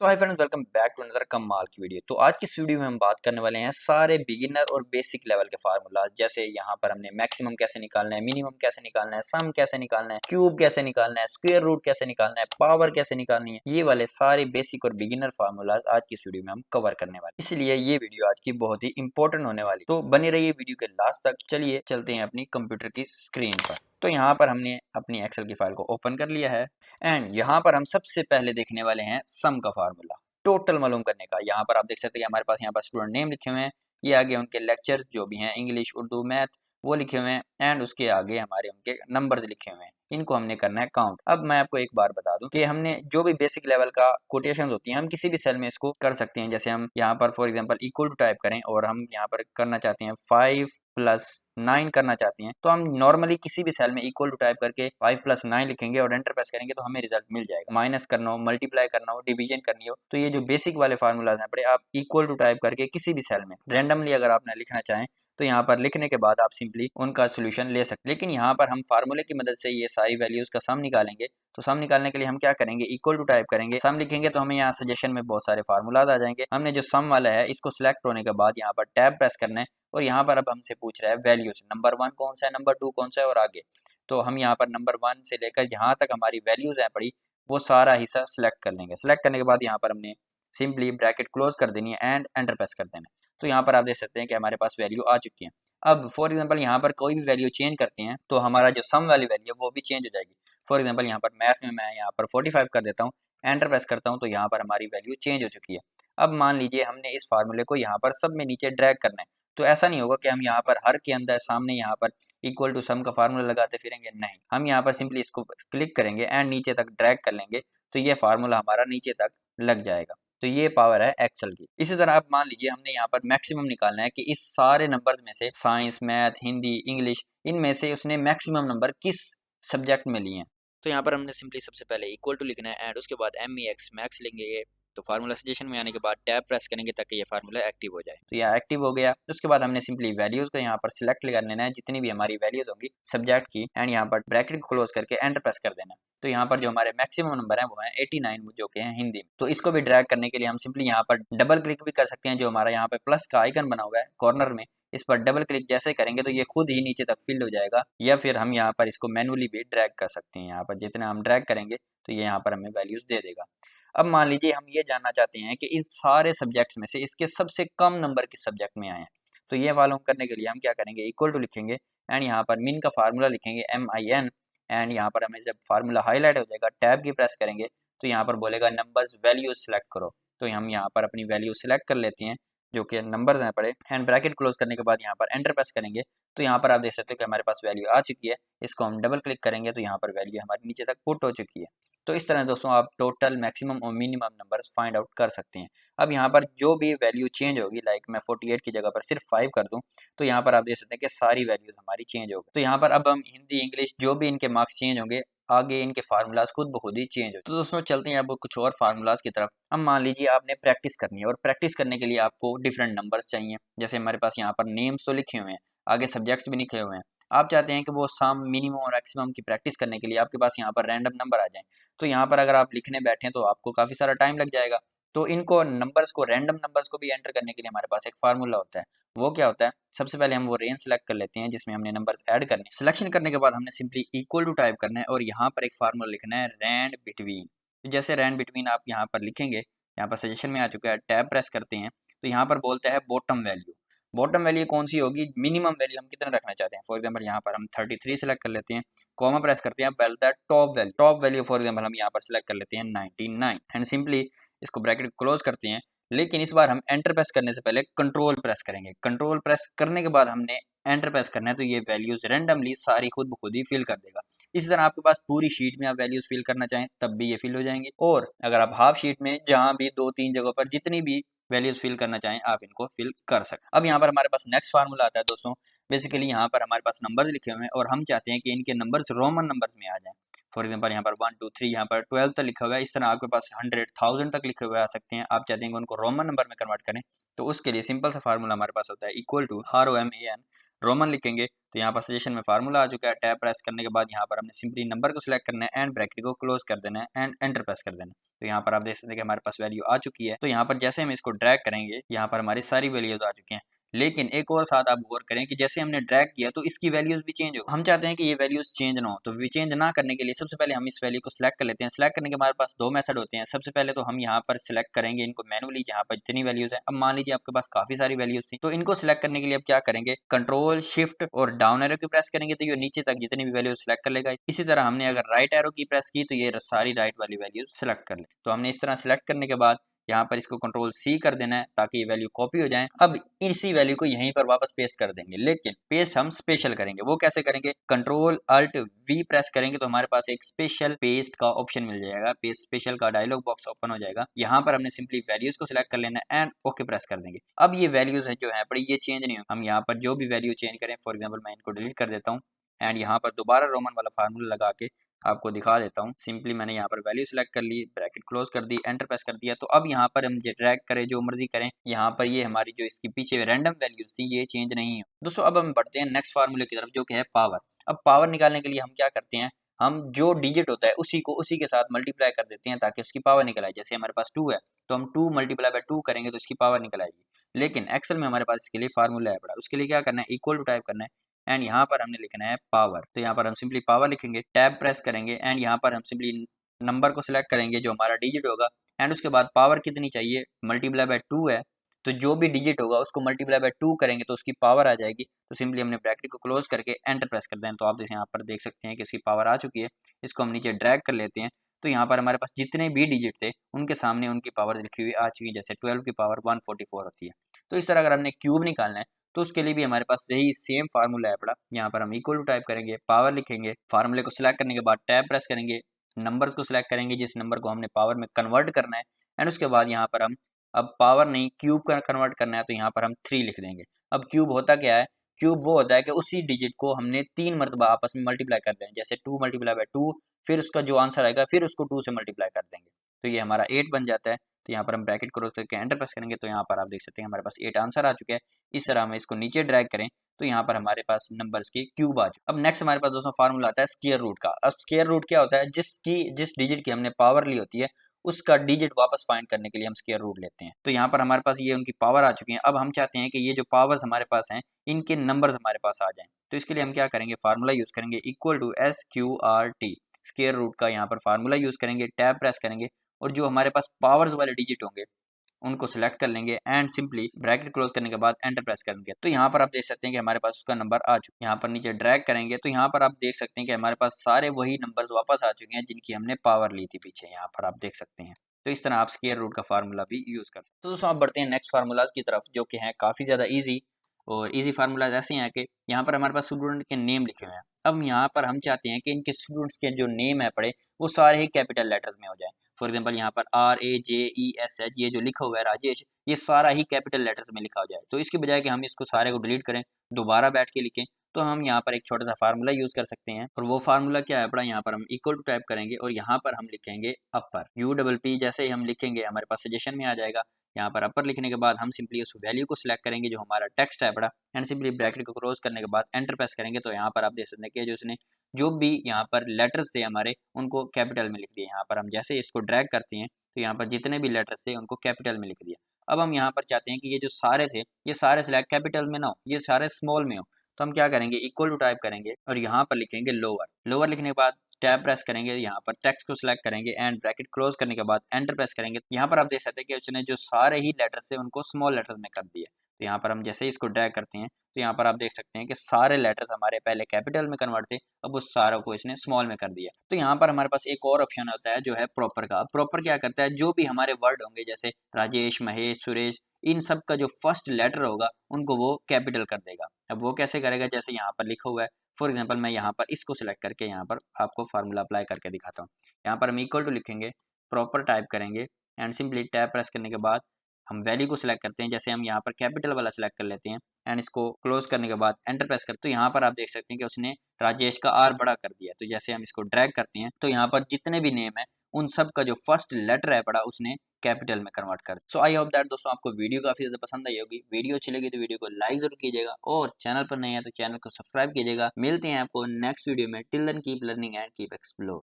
तो hi friends, welcome back to another कमाल की वीडियो। तो आज की इस वीडियो में हम बात करने वाले हैं सारे बिगिनर और बेसिक लेवल के फार्मूला। जैसे यहाँ पर हमने मैक्सिमम कैसे निकालना है, मिनिमम कैसे निकालना है, सम कैसे निकालना है, क्यूब कैसे निकालना है, स्क्वायर रूट कैसे निकालना है, पावर कैसे निकालनी है, ये वाले सारे बेसिक और बिगिनर फार्मूला आज की इस वीडियो में हम कवर करने वाले। इसलिए ये वीडियो आज की बहुत ही इंपॉर्टेंट होने वाली, तो बने रहिए वीडियो के लास्ट तक। चलिए चलते हैं अपनी कंप्यूटर की स्क्रीन पर। तो यहाँ पर हमने अपनी एक्सेल की फाइल को ओपन कर लिया है एंड यहाँ पर हम सबसे पहले देखने वाले हैं सम का फार्मूला, टोटल मालूम करने का। यहाँ पर आप देख सकते हैं हमारे पास यहाँ पर स्टूडेंट नेम लिखे हुए हैं, ये आगे उनके लेक्चर्स जो भी हैं इंग्लिश उर्दू मैथ वो लिखे हुए हैं एंड उसके आगे हमारे उनके नंबर्स लिखे हुए हैं। इनको हमने करना है काउंट। अब मैं आपको एक बार बता दूं कि हमने जो भी बेसिक लेवल का कोटेशन होती हैं हम किसी भी सेल में इसको कर सकते हैं। जैसे हम यहाँ पर for example equal to type करें और हम यहाँ पर करना चाहते हैं 5+9 करना चाहते हैं, तो हम नॉर्मली किसी भी सेल में इक्वल टू टाइप करके 5+9 लिखेंगे और एंटर प्रेस करेंगे तो हमें रिजल्ट मिल जाएगा। माइनस करना हो, मल्टीप्लाई करना हो, डिवीजन करनी हो, तो ये जो बेसिक वाले फार्मूलाज हैं बड़े, आप इक्वल टू टाइप करके किसी भी सेल में रैंडमली अगर आपने लिखना चाहें तो यहाँ पर लिखने के बाद आप सिंपली उनका सोल्यूशन ले सकते हैं। लेकिन यहाँ पर हम फार्मूले की मदद से ये सारी वैल्यूज का सम निकालेंगे। तो सम निकालने के लिए हम क्या करेंगे, इक्वल टू टाइप करेंगे, सम लिखेंगे तो हमें यहाँ सजेशन में बहुत सारे फार्मूलाज आ जाएंगे। हमने जो सम वाला है इसको सिलेक्ट होने के बाद यहाँ पर टैब प्रेस करना है और यहाँ पर अब हमसे पूछ रहा है वैल्यूज, नंबर 1 कौन सा है, नंबर 2 कौन सा है और आगे। तो हम यहाँ पर नंबर 1 से लेकर जहाँ तक हमारी वैल्यूज हैं पड़ी वो सारा हिस्सा सिलेक्ट कर लेंगे। सिलेक्ट करने के बाद यहाँ पर हमने सिंपली ब्रैकेट क्लोज कर देनी है एंड एंटर प्रेस कर देना है। तो यहाँ पर आप देख सकते हैं कि हमारे पास वैल्यू आ चुकी है। अब फॉर एग्जांपल यहाँ पर कोई भी वैल्यू चेंज करते हैं तो हमारा जो सम वाली वैल्यू है वो भी चेंज हो जाएगी। फॉर एग्जांपल यहाँ पर मैथ में मैं यहाँ पर 45 कर देता हूँ, एंटर प्रेस करता हूँ तो यहाँ पर हमारी वैल्यू चेंज हो चुकी है। अब मान लीजिए हमने इस फार्मूले को यहाँ पर सब में नीचे ड्रैग करना है, तो ऐसा नहीं होगा कि हम यहाँ पर हर के अंदर सामने यहाँ पर इक्वल टू सम का फार्मूला लगाते फिरेंगे, नहीं। हम यहाँ पर सिंपली इसको क्लिक करेंगे एंड नीचे तक ड्रैग कर लेंगे तो ये फार्मूला हमारा नीचे तक लग जाएगा। तो ये पावर है एक्सेल की। इसी तरह अब मान लीजिए हमने यहाँ पर मैक्सिमम निकालना है कि इस सारे नंबर्स में से साइंस मैथ हिंदी इंग्लिश इनमें से उसने मैक्सिमम नंबर किस सब्जेक्ट में लिए हैं। तो यहाँ पर हमने सिंपली सबसे पहले इक्वल टू लिखना है एंड उसके बाद MEX मैक्स लेंगे। तो फार्मूला सजेशन में आने के बाद टैब प्रेस करेंगे ताकि ये फार्मूला एक्टिव हो जाए। तो यह एक्टिव हो गया। उसके बाद हमने सिंपली वैल्यूज को यहाँ पर सिलेक्ट कर लेना है, जितनी भी हमारी वैल्यूज होंगी सब्जेक्ट की, एंड यहाँ पर ब्रैकेट को क्लोज करके एंटर प्रेस कर देना। तो यहाँ पर जो हमारे मैक्सिमम नंबर है वो है 89 जो कि हैं हिंदी में। तो इसको भी ड्रैग करने के लिए हम सिंपली यहाँ पर डबल क्लिक भी कर सकते हैं। जो हमारा यहाँ पे प्लस का आइकन बना हुआ है कॉर्नर में, इस पर डबल क्लिक जैसे करेंगे तो ये खुद ही नीचे तक फिल हो जाएगा, या फिर हम यहाँ पर इसको मैनुअली भी ड्रैग कर सकते हैं। यहाँ पर जितना हम ड्रैग करेंगे तो ये यहाँ पर हमें वैल्यूज दे देगा। अब मान लीजिए हम ये जानना चाहते हैं कि इन सारे सब्जेक्ट्स में से इसके सबसे कम नंबर किस सब्जेक्ट में आए हैं। तो ये मालूम करने के लिए हम क्या करेंगे, इक्वल टू लिखेंगे एंड यहाँ पर मिन का फार्मूला लिखेंगे MIN एंड यहाँ पर हमें जब फार्मूला हाईलाइट हो जाएगा टैब की प्रेस करेंगे तो यहाँ पर बोलेगा नंबर्स वैल्यूज सेलेक्ट करो। तो हम यहाँ पर अपनी वैल्यू सेलेक्ट कर लेते हैं जो कि नंबर्स हैं पड़े, एंड ब्रैकेट क्लोज करने के बाद यहाँ पर एंटर प्रेस करेंगे तो यहाँ पर आप देख सकते हो कि हमारे पास वैल्यू आ चुकी है। इसको हम डबल क्लिक करेंगे तो यहाँ पर वैल्यू हमारे नीचे तक पुट हो चुकी है। तो इस तरह दोस्तों आप टोटल मैक्सिमम और मिनिमम नंबर्स फाइंड आउट कर सकते हैं। अब यहाँ पर जो भी वैल्यू चेंज होगी, लाइक मैं 48 की जगह पर सिर्फ 5 कर दूं तो यहाँ पर आप देख सकते हैं कि सारी वैल्यूज हमारी चेंज हो गई। तो यहाँ पर अब हम हिंदी इंग्लिश जो भी इनके मार्क्स चेंज होंगे आगे इनके फार्मूलाज खुद ब खुद ही चेंज हो। तो दोस्तों चलते हैं अब कुछ और फार्मूलाज की तरफ। अब मान लीजिए आपने प्रैक्टिस करनी है और प्रैक्टिस करने के लिए आपको डिफरेंट नंबर्स चाहिए। जैसे हमारे पास यहाँ पर नेम्स तो लिखे हुए हैं, आगे सब्जेक्ट्स भी लिखे हुए हैं। आप चाहते हैं कि वो सम मिनिमम और मैक्सिमम की प्रैक्टिस करने के लिए आपके पास यहाँ पर रैंडम नंबर आ जाए। तो यहाँ पर अगर आप लिखने बैठें तो आपको काफ़ी सारा टाइम लग जाएगा। तो इनको नंबर्स को, रैंडम नंबर्स को भी एंटर करने के लिए हमारे पास एक फार्मूला होता है। वो क्या होता है, सबसे पहले हम वो रेंज सेलेक्ट कर लेते हैं जिसमें हमने नंबर्स ऐड करने हैं। सिलेक्शन करने के बाद हमने सिंपली इक्वल टू टाइप करना है और यहाँ पर एक फार्मूला लिखना है रैंड बिटवीन। तो जैसे रैंड बिटवीन आप यहाँ पर लिखेंगे, यहाँ पर सजेशन में आ चुका है, टैब प्रेस करते हैं तो यहाँ पर बोलता है बॉटम वैल्यू। बॉटम वैल्यू कौन सी होगी, मिनिमम वैल्यू हम कितना रखना चाहते हैं। फॉर एग्जांपल यहाँ पर हम 33 सेलेक्ट कर लेते हैं, कॉमा प्रेस करते हैं, पहले है टॉप वैल्यू फॉर एग्जांपल हम यहाँ पर सेलेक्ट कर लेते हैं 99 एंड सिंपली इसको ब्रैकेट क्लोज करते हैं। लेकिन इस बार हम एंटर प्रेस करने से पहले कंट्रोल प्रेस करेंगे। कंट्रोल प्रेस करने के बाद हमने एंटर प्रेस करना है तो ये वैल्यूज रैंडमली सारी खुद ब खुद ही फिल कर देगा। इसी तरह आपके पास पूरी शीट में आप वैल्यूज फिल करना चाहें तब भी ये फिल हो जाएंगे, और अगर आप हाफ शीट में जहां भी 2-3 जगहों पर जितनी भी वैल्यूज फिल करना चाहें आप इनको फिल कर सकते। अब यहाँ पर हमारे पास नेक्स्ट फार्मूला आता है दोस्तों। बेसिकली यहाँ पर हमारे पास नंबर्स लिखे हुए हैं और हम चाहते हैं कि इनके नंबर्स रोमन नंबर्स में आ जाएं। फॉर एग्जांपल यहाँ पर 1 2 3 यहाँ पर 12 तक लिखा हुआ है। इस तरह आपके पास 100,000 तक लिखे हुए आ सकते हैं। आप चाहते हैं कि उनको रोमन नंबर में कन्वर्ट करें तो उसके लिए सिंपल सा फार्मूला हमारे पास होता है इक्वल टू ROMAN रोमन लिखेंगे तो यहाँ पर सजेशन में फार्मूला आ चुका है। टैब प्रेस करने के बाद यहाँ पर हमने सिंपली नंबर को सिलेक्ट करना है एंड ब्रैकेट को क्लोज कर देना है एंड एंटर प्रेस कर देना है। तो यहाँ पर आप देख सकते हैं कि हमारे पास वैल्यू आ चुकी है। तो यहाँ पर जैसे हम इसको ड्रैग करेंगे यहाँ पर हमारी सारी वैल्यूज आ चुकी हैं। लेकिन एक और साथ आप गौर करें कि जैसे हमने ड्रैग किया तो इसकी वैल्यूज भी चेंज हो। हम चाहते हैं कि ये वैल्यूज चेंज ना हो, तो चेंज ना करने के लिए सबसे पहले हम इस वैल्यू को सिलेक्ट कर लेते हैं। सिलेक्ट करने के हमारे पास दो मेथड होते हैं। सबसे पहले तो हम यहाँ पर सिलेक्ट करेंगे इनको मैनुअली, जहाँ पर जितनी वैल्यूज है। अब मान लीजिए आपके पास काफी सारी वैल्यूज थी, तो इनको सिलेक्ट करने के लिए अब क्या करेंगे, कंट्रोल शिफ्ट और डाउन एरो की प्रेस करेंगे तो ये नीचे तक जितनी भी वैल्यूज सिलेक्ट कर लेगा। इसी तरह हमने अगर राइट एरो की प्रेस की तो ये सारी राइट वाली वैल्यूज सिलेक्ट कर ले। तो हमने इस तरह सिलेक्ट करने के बाद यहाँ पर इसको कंट्रोल सी कर देना है ताकि ये वैल्यू कॉपी हो जाए। अब इसी वैल्यू को यहीं पर वापस पेस्ट कर देंगे, लेकिन पेस्ट हम स्पेशल करेंगे। वो कैसे करेंगे, कंट्रोल अल्ट वी प्रेस करेंगे तो हमारे पास एक स्पेशल पेस्ट का ऑप्शन मिल जाएगा। पेस्ट स्पेशल का डायलॉग बॉक्स ओपन हो जाएगा। यहाँ पर हमने सिंपली वैल्यूज को सिलेक्ट कर लेना है एंड ओके प्रेस कर देंगे। अब ये वैल्यूज है जो है बड़ी ये चेंज नहीं हो। हम यहाँ पर जो भी वैल्यू चेंज करें, फॉर एग्जाम्पल मैं इनको डिलीट कर देता हूँ एंड यहाँ पर दोबारा रोमन वाला फार्मूला लगा के आपको दिखा देता हूँ। सिंपली मैंने यहाँ पर वैल्यू सेलेक्ट कर ली, ब्रैकेट क्लोज कर दी, एंटर प्रेस कर दिया। तो अब यहाँ पर हम ड्रैग करें जो मर्जी करें, यहाँ पर ये हमारी जो इसकी पीछे रैंडम वैल्यूज थी ये चेंज नहीं है। दोस्तों अब हम बढ़ते हैं नेक्स्ट फार्मूले की तरफ जो कि है पावर। अब पावर निकालने के लिए हम क्या करते हैं, हम जो डिजिट होता है उसी के साथ मल्टीप्लाई कर देते हैं ताकि उसकी पावर निकल आए। जैसे हमारे पास 2 है तो हम 2 मल्टीप्लाई बाय 2 करेंगे तो इसकी पावर निकल आएगी। लेकिन एक्सेल में हमारे पास इसके लिए फार्मूला है बड़ा, उसके लिए क्या करना है, इक्वल टू टाइप करना है एंड यहाँ पर हमने लिखना है पावर। तो यहाँ पर हम सिंपली पावर लिखेंगे, टैब प्रेस करेंगे एंड यहाँ पर हम सिंपली नंबर को सिलेक्ट करेंगे जो हमारा डिजिट होगा एंड उसके बाद पावर कितनी चाहिए, मल्टीप्लाई बाय 2 है तो जो भी डिजिट होगा उसको मल्टीप्लाई बाय 2 करेंगे तो उसकी पावर आ जाएगी। तो सिंपली हमने ब्रैकेट को क्लोज करके एंटर प्रेस कर दें। तो आप यहाँ पर देख सकते हैं कि इसकी पावर आ चुकी है। इसको हम नीचे ड्रैग कर लेते हैं तो यहाँ पर हमारे पास जितने भी डिजिट थे उनके सामने उनकी पावर लिखी हुई आ चुकी है। जैसे 12 की पावर 144 होती है। तो इस तरह अगर हमने क्यूब निकालना है तो उसके लिए भी हमारे पास यही सेम फार्मूला है पड़ा। यहाँ पर हम इक्वल टू टाइप करेंगे, पावर लिखेंगे, फार्मूले को सिलेक्ट करने के बाद टैब प्रेस करेंगे, नंबर्स को सिलेक्ट करेंगे जिस नंबर को हमने पावर में कन्वर्ट करना है एंड उसके बाद यहाँ पर हम अब पावर नहीं क्यूब का कन्वर्ट करना है तो यहाँ पर हम 3 लिख देंगे। अब क्यूब होता क्या है, क्यूब वो होता है कि उसी डिजिट को हमने 3 मरतबा आपस में मल्टीप्लाई कर दें। जैसे 2 मल्टीप्लाई बाय 2, फिर उसका जो आंसर आएगा फिर उसको 2 से मल्टीप्लाई कर देंगे तो ये हमारा 8 बन जाता है। तो यहाँ पर हम ब्रैकेट क्लोज करके एंटर प्रेस करेंगे तो यहाँ पर आप देख सकते हैं हमारे पास 8 आंसर आ चुके हैं। इस तरह हम इसको नीचे ड्रैग करें तो यहाँ पर हमारे पास नंबर्स की क्यूब आ चुके। अब नेक्स्ट हमारे पास दोस्तों फार्मूला आता है स्क्वायर रूट का। अब स्क्वायर रूट क्या होता है, जिस डिजिट की हमने पावर ली होती है उसका डिजिट वापस फाइंड करने के लिए हम स्क्वायर रूट लेते हैं। तो यहाँ पर हमारे पास ये उनकी पावर आ चुकी है। अब हम चाहते हैं कि ये जो पावर्स हमारे पास हैं इनके नंबर्स हमारे पास आ जाएं। तो इसके लिए हम क्या करेंगे, फार्मूला यूज करेंगे equal to SQRT, square root का यहाँ पर फार्मूला यूज करेंगे, टैब प्रेस करेंगे और जो हमारे पास पावर्स वाले डिजिट होंगे उनको सिलेक्ट कर लेंगे एंड सिंपली ब्रैकेट क्लोज करने के बाद एंटर प्रेस करेंगे। तो यहाँ पर आप देख सकते हैं कि हमारे पास उसका नंबर आ चुका है। यहाँ पर नीचे ड्रैग करेंगे तो यहाँ पर आप देख सकते हैं कि हमारे पास सारे वही नंबर्स वापस आ चुके हैं जिनकी हमने पावर ली थी पीछे। यहाँ पर आप देख सकते हैं। तो इस तरह आप स्क्वायर रूट का फार्मूला भी यूज कर सकते हैं। तो दोस्तों आप बढ़ते हैं नेक्स्ट फार्मूलाज की तरफ जो कि हैं काफ़ी ज़्यादा ईजी। और इजी फार्मूलाज ऐसे हैं कि यहाँ पर हमारे पास स्टूडेंट के नेम लिखे हुए हैं। अब यहाँ पर हम चाहते हैं कि इनके स्टूडेंट्स के जो नेम है पड़े वो सारे ही कैपिटल लेटर्स में हो जाए। फॉर एग्जांपल यहाँ पर RAJESH ये जो लिखा हुआ है राजेश, ये सारा ही कैपिटल लेटर्स में लिखा हो जाए। तो इसकी बजाय कि हम इसको सारे को डिलीट करें, दोबारा बैठ के लिखें, तो हम यहाँ पर एक छोटा सा फार्मूला यूज कर सकते हैं। और वो फार्मूला क्या है बड़ा, यहाँ पर हम इक्वल टू टाइप करेंगे और यहाँ पर हम लिखेंगे अपर UPP। जैसे ही हम लिखेंगे हमारे पास सजेशन में आ जाएगा। यहाँ पर अपर लिखने के बाद हम सिंपली उस वैल्यू को सिलेक्ट करेंगे जो हमारा टेक्स्ट है बड़ा एंड सिंपली ब्रैकेट को क्लोज करने के बाद एंटर प्रेस करेंगे। तो यहाँ पर आप देख सकते हैं कि जो उसने जो भी यहाँ पर लेटर्स थे हमारे उनको कैपिटल में लिख दिए। यहाँ पर हम जैसे इसको ड्रैग करते हैं तो यहाँ पर जितने भी लेटर्स थे उनको कैपिटल में लिख दिया। अब हम यहाँ पर चाहते हैं कि ये जो सारे थे ये सारे सिलेक्ट कैपिटल में ना हो, ये सारे स्मॉल में हो। तो हम क्या करेंगे, इक्वल टू टाइप करेंगे और यहाँ पर लिखेंगे लोअर। लोअर लिखने के बाद टैब प्रेस करेंगे, यहाँ पर टेक्स्ट को सिलेक्ट करेंगे एंड ब्रैकेट क्लोज करने के बाद एंटर प्रेस करेंगे। यहाँ पर आप देख सकते हैं कि उसने जो सारे ही लेटर्स थे उनको स्मॉल लेटर्स में कर दिया। तो यहाँ पर हम जैसे ही इसको ड्रैग करते हैं तो यहाँ पर आप देख सकते हैं कि सारे लेटर्स हमारे पहले कैपिटल में कन्वर्ट थे, अब उस सारों को इसने स्मॉल में कर दिया। तो यहाँ पर हमारे पास एक और ऑप्शन होता है जो है प्रॉपर का। प्रॉपर क्या करता है, जो भी हमारे वर्ड होंगे जैसे राजेश, महेश, सुरेश, इन सब का जो फर्स्ट लेटर होगा उनको वो कैपिटल कर देगा। अब वो कैसे करेगा, जैसे यहाँ पर लिखा हुआ है। फॉर एग्जाम्पल मैं यहाँ पर इसको सिलेक्ट करके यहाँ पर आपको फार्मूला अप्लाई करके दिखाता हूँ। यहाँ पर हम इक्वल टू लिखेंगे, प्रॉपर टाइप करेंगे एंड सिंपली टैब प्रेस करने के बाद हम वैल्यू को सिलेक्ट करते हैं। जैसे हम यहाँ पर कैपिटल वाला सिलेक्ट कर लेते हैं एंड इसको क्लोज करने के बाद एंटर प्रेस करते, तो यहाँ पर आप देख सकते हैं कि उसने राजेश का R बड़ा कर दिया। तो जैसे हम इसको ड्रैग करते हैं तो यहाँ पर जितने भी नेम है उन सब का जो फर्स्ट लेटर है पड़ा उसने कैपिटल में कन्वर्ट कर। सो आई होप दैट दोस्तों आपको वीडियो काफी ज्यादा पसंद आई होगी। वीडियो अच्छी लगी तो वीडियो को लाइक जरूर कीजिएगा और चैनल पर नए हैं तो चैनल को सब्सक्राइब कीजिएगा। मिलते हैं आपको नेक्स्ट वीडियो में। Till then keep learning and keep explore.